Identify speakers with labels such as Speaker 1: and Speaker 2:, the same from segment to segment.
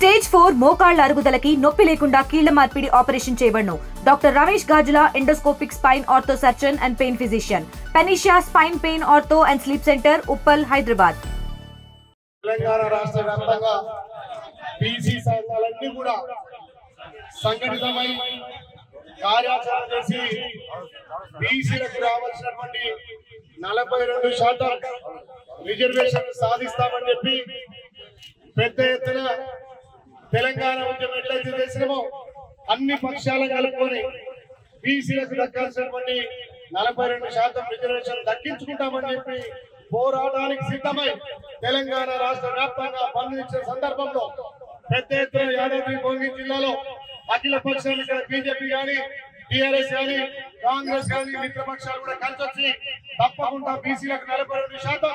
Speaker 1: Stage 4 మోకాళ్ల అరుగుదలకి నొప్పి లేకుండా కీళ్ల మార్పిడి ఆపరేషన్ చేయబడును. Doctor Ramesh Gajula, endoscopic spine ortho surgeon and pain physician, Panacea spine pain ortho and sleep centre, Uppal, Hyderabad.
Speaker 2: Telangana రాష్ట్ర వ్యాప్తంగా బీసీ సంఘాలన్నీ కూడా సంఘటితమై కార్యాచరణ చేసి బీసీలకు రావాల్సినటువంటి 42% రిజర్వేషన్ సాధిస్తామని చెప్పి పెద్ద ఎత్తున తెలంగాణ ఉద్యమం ఎట్లయితే చేసినామో అన్ని పక్షాలను కలుపుకొని బీసీలకు దక్కాల్సినటువంటి 42% రిజర్వేషన్ దక్కించుకుంటామని చెప్పి పోరాటానికి సిద్ధమై తెలంగాణ రాష్ట్ర వ్యాప్తంగా బంద్ ఇచ్చిన సందర్భంలో పెద్ద ఎత్తున యాదాద్రి భువనగిరి జిల్లాలో అఖిల పక్షాలు ఇక్కడ బీజేపీ కానీ, టీఆర్ఎస్ కానీ, కాంగ్రెస్ కానీ మిత్రపక్షాలు కూడా కలిసొచ్చి తప్పకుండా బీసీలకు 42%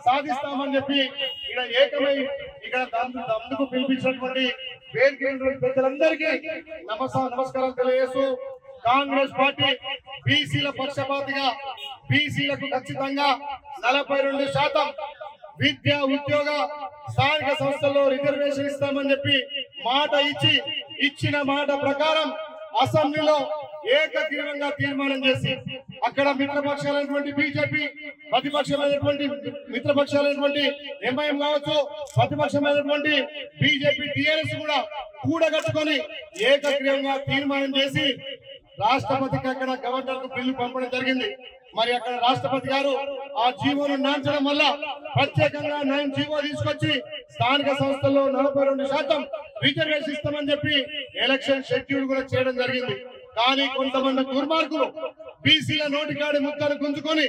Speaker 2: సాధిస్తామని చెప్పి ఇక్కడ ఏకమై ఇక్కడ అందుకు పిలిపించినటువంటి పెద్దలందరికీ నమస్కారం తెలియజేస్తూ కాంగ్రెస్ పార్టీ బీసీల పక్షపాతిగా బీసీలకు ఖచ్చితంగా 42% విద్య, ఉద్యోగ, స్థానిక సంస్థల్లో రిజర్వేషన్ ఇస్తామని చెప్పి మాట ఇచ్చిన మాట ప్రకారం అసెంబ్లీలో ఏకగ్రీవంగా తీర్మానం చేసి అక్కడ మిత్రపక్షాలైనటువంటి బీజేపీ, ప్రతిపక్షమైనటువంటి మిత్రపక్షాలైనటువంటి ఎంఐఎం కావచ్చు, ప్రతిపక్షమైనటువంటి బీజేపీ, టీఆర్ఎస్ కూడా కూడగట్టుకొని ఏకగ్రీవంగా తీర్మానం చేసి రాష్ట్రపతికి అక్కడ గవర్నర్ కు బిల్లు పంపడం జరిగింది. మరి అక్కడ రాష్ట్రపతి గారు ఆ జీవోను నాంచడం వల్ల ప్రత్యేకంగా 9 జీవో తీసుకొచ్చి స్థానిక సంస్థల్లో 42% రిజర్వేషన్ ఇస్తామని చెప్పి ఎలక్షన్ షెడ్యూల్ కూడా చేయడం జరిగింది. కానీ కొంతమంది దుర్మార్గులు బీసీల నోటికాడి ముక్కను గుంజుకొని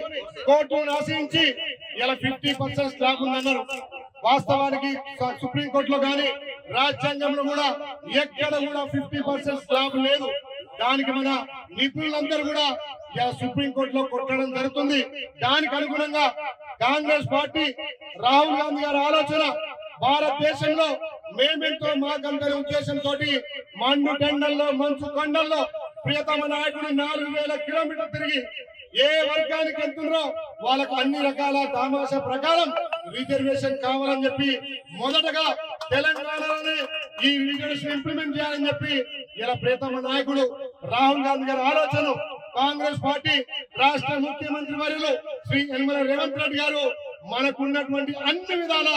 Speaker 2: కోర్టును ఆశ్రయించి ఇలా 50% స్లాబ్ ఉందన్నారు. వాస్తవానికి సుప్రీంకోర్టులో కానీ రాజ్యాంగంలో కూడా ఎక్కడ కూడా 50% స్లాబ్ లేదు. దానికి మన నిపుణులందరూ కూడా సుప్రీంకోర్టులో కొట్టడం జరుగుతుంది. దానికి అనుగుణంగా కాంగ్రెస్ పార్టీ, రాహుల్ గాంధీ గారి ఆలోచన భారతదేశంలో మేమెంతో మాకందరి ఉద్దేశంతో మండు టెండల్లో, మంచు కొండల్లో ప్రియతమ నాయకుడు 4000 కిలోమీటర్లు తిరిగి ఏ వర్గానికి వెళ్తున్నారో వాళ్ళకు అన్ని రకాల తమాషా ప్రకారం రిజర్వేషన్ కావాలని చెప్పి మొదటగా తెలంగాణలోనే ఈ రిజర్వేషన్ ఇంప్లిమెంట్ చేయాలని చెప్పి ఇలా ప్రియతమ నాయకుడు రాహుల్ గాంధీ గారి ఆలోచన కాంగ్రెస్ పార్టీ రాష్ట్ర ముఖ్యమంత్రి వర్యులు శ్రీ యనమల రేవంత్ రెడ్డి గారు మనకున్నటువంటి అన్ని విధాల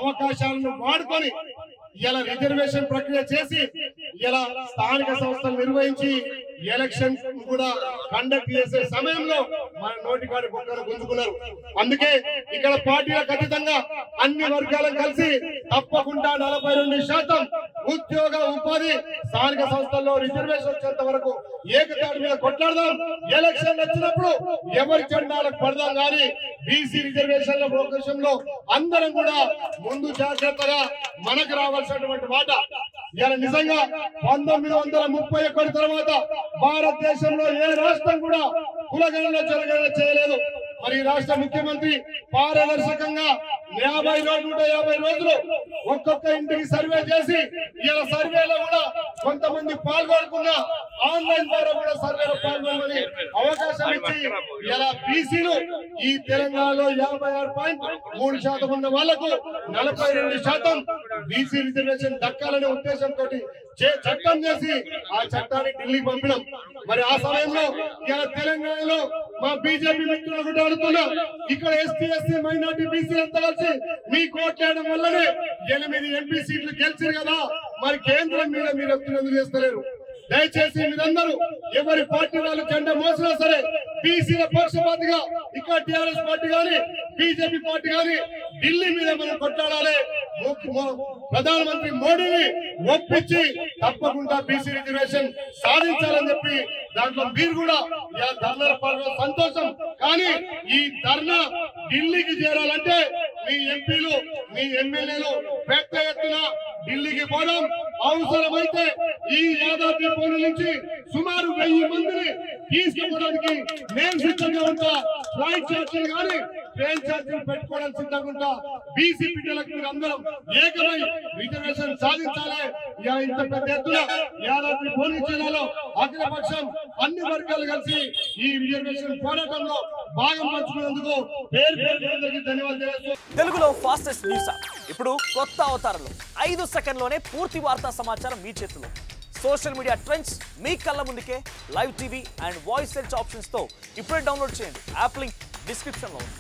Speaker 2: అవకాశాలను వాడుకొని ఇలా రిజర్వేషన్ ప్రక్రియ చేసి ఇలా స్థానిక సంస్థలు నిర్వహించి ఎలక్షన్ కూడా కండక్ట్ చేసే సమయంలో మన నోటికాడి బొక్కను గుంజుకున్నారు. అందుకే ఇక్కడ పార్టీలకు అతీతంగా అన్ని వర్గాలను కలిసి తప్పకుండా 42% ఉద్యోగ, ఉపాధి, స్థానిక సంస్థల్లో రిజర్వేషన్ వచ్చేంత వరకు ఏకతాటి మీద కొట్లాడదాం. ఎలక్షన్ వచ్చినప్పుడు ఎవరి జెండాలకు పడదాం. కానీ బీసీ రిజర్వేషన్ల విషయంలో అందరం కూడా ముందు జాగ్రత్తగా మనకు రావాల్సినటువంటి మాట. ఇలా నిజంగా 1931 తర్వాత భారతదేశంలో ఏ రాష్ట్రం కూడా కులగణన జరగన చేయలేదు. మరి రాష్ట్ర ముఖ్యమంత్రి పారదర్శకంగా 150 రోజులు ఒక్కొక్క ఇంటికి సర్వే చేసి ఇలా సర్వేలో కూడా కొంతమంది పాల్గొనకుండా ఆన్లైన్ ద్వారా కూడా సర్వేలో పాల్గొనమని అవకాశం ఇచ్చి ఇలా బీసీలు ఈ తెలంగాణలో 56.3% ఉన్న వాళ్లకు 42% బీసీ రిజర్వేషన్ దక్కాలనే ఉద్దేశంతో చట్టం చేసి ఆ చట్టాన్ని ఢిల్లీకి పంపినాం. మరి ఆ సమయంలో ఇలా తెలంగాణలో మా బీజేపీ మిత్రులు కూడా అడుగుతున్నా, ఇక్కడ ఎస్టీ, మైనార్టీ, బీసీలు అంతా కలిసి మీ కోట్లేయడం వల్లనే 8 ఎంపీ సీట్లు గెలిచారు కదా, మరి కేంద్రం మీద మీరు ఎందుకు చేస్తలేరు? దయచేసి మీరందరూ ఎవరి పార్టీ వాళ్ళు జెండా మోసినా సరే బీసీల పక్షపాతిగా ఇక్కడ టీఆర్ఎస్ పార్టీ కానీ, బీజేపీ పార్టీ కానీ ఢిల్లీ మీద మనం కొట్లాడాలి. ప్రధానమంత్రి మోడీని ఒప్పించి తప్పకుండా బీసీ రిజర్వేషన్ సాధించాలని చెప్పి దాంట్లో మీరు కూడా ధర్నాల పాల్గొన సంతోషం. కానీ ఈ ధర్నా ఢిల్లీకి చేరాలంటే మీ ఎంపీలు, మీ ఎమ్మెల్యేలు పెద్ద ఎత్తున ఢిల్లీకి పోదాం. అవసరమైతే ఈ యాదాద్రి భువనగిరి నుంచి సుమారు 1000 మందిని తీసుకుపోవడానికి నేను సిద్ధంగా ఉంటా. ఫ్లైట్ ఛార్జీలు కానీ ట్రైన్ ఛార్జీలు పెట్టుకోవడానికి సిద్ధంగా ఉంటా. బీసీ బిడ్డలకు మీరు అందరం ఏకమై రిజర్వేషన్ సాధించాలి. ఇంత పెద్ద ఎత్తున యాదాద్రి భువనగిరి జిల్లాలో అఖిలపక్షం అన్ని వర్గాలు కలిసి ఈ రిజర్వేషన్ పోరాటంలో భాగం పంచుకున్నందుకు పేరు ధన్యవాదాలు.
Speaker 3: తెలుగులో ఫాస్టెస్ట్ న్యూస్ ఇప్పుడు కొత్త అవతారంలో 5 సెకండ్లోనే పూర్తి వార్తా సమాచారం మీ చేతిలో. సోషల్ మీడియా ట్రెండ్స్ మీ కళ్ళ ముందుకే live TV and voice search ఆప్షన్స్తో ఇప్పుడే డౌన్లోడ్ చేయండి. యాప్ లింక్ డిస్క్రిప్షన్లో ఉంది.